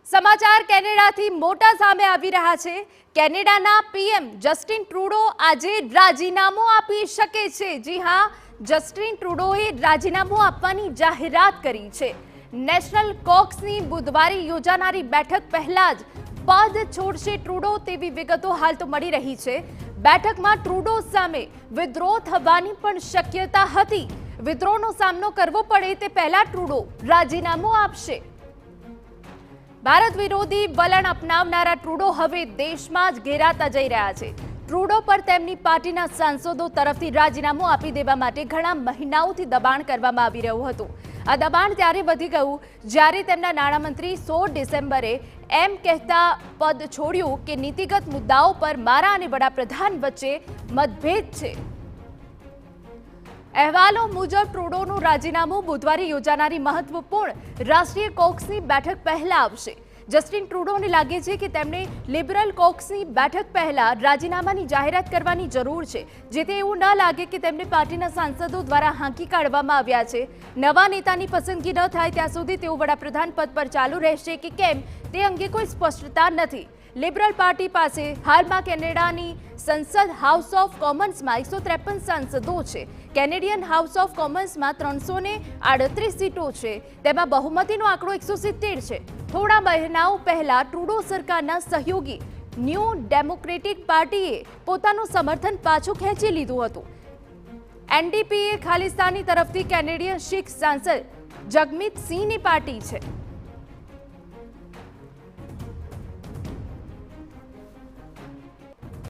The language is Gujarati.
સમાચાર કેનેડાથી મોટા સામે આવી રહ્યા છે। કેનેડાના પીએમ જસ્ટિન ટ્રુડો આજે રાજીનામું આપી શકે છે। જી હા, જસ્ટિન ટ્રુડોએ રાજીનામું આપવાની જાહેરાત કરી છે। નેશનલ કોક્સની બુધવારે યોજાનારી બેઠક પહેલા જ પદ છોડશે ટ્રુડો તેવી વિગતો હાલ તો મળી રહી છે। બેઠકમાં ટ્રુડો સામે વિદ્રોહ થવાની પણ શક્યતા હતી। વિદ્રોહનો સામનો કરવો પડે તે પહેલા ટ્રુડો રાજીનામું આપશે। ભારત વિરોધી વલણ અપનાવનારા ટ્રુડો હવે દેશમાં જ ઘેરાતા જઈ રહ્યા છે। ટ્રુડો પર તેમની પાર્ટીના સાંસદો તરફથી રાજીનામું આપી દેવા માટે ઘણા મહિનાઓથી દબાણ કરવામાં આવી રહ્યું હતું। આ દબાણ ત્યારે વધી ગયું જ્યારે તેમના નાણામંત્રી 16 ડિસેમ્બરે એમ કહેતા પદ છોડ્યું કે નીતિગત મુદ્દાઓ પર મારા અને વડાપ્રધાન વચ્ચે મતભેદ છે। અહેવાલો મુજબ ટ્રુડોનું રાજીનામું બુધવારે યોજાનારી મહત્વપૂર્ણ રાષ્ટ્રીય કોક્સની બેઠક પહેલા આવશે। જસ્ટિન ટ્રુડોને લાગે છે કે તેમણે લિબરલ કોક્સની બેઠક પહેલા રાજીનામાની જાહેરાત કરવાની જરૂર છે, જેથી એવું ન લાગે કે તેમને પાર્ટીના સાંસદો દ્વારા હાંકી કાઢવામાં આવ્યા છે। નવા નેતાની પસંદગી ન થાય ત્યાં સુધી તેઓ વડાપ્રધાન પદ પર ચાલુ રહેશે કે કેમ તે અંગે કોઈ સ્પષ્ટતા નથી। લિબરલ પાર્ટી પાસે હાલમાં કેનેડાની સંસદ હાઉસ ઓફ કોમન્સમાં 153 સાંસદો છે। કેનેડિયન હાઉસ ઓફ કોમન્સમાં 338 સીટો છે, તેમાં બહુમતીનો આંકડો 170 છે। થોડા મહિનાઓ પહેલા ટ્રુડો સરકારના સહયોગી ન્યૂ ડેમોક્રેટિક પાર્ટીએ પોતાનું સમર્થન પાછું ખેંચી લીધું હતું। એનડીપીએ ખાલિસ્તાની તરફથી કેનેડિયન શીખ સાંસદ જગમીત સિંહની પાર્ટી છે।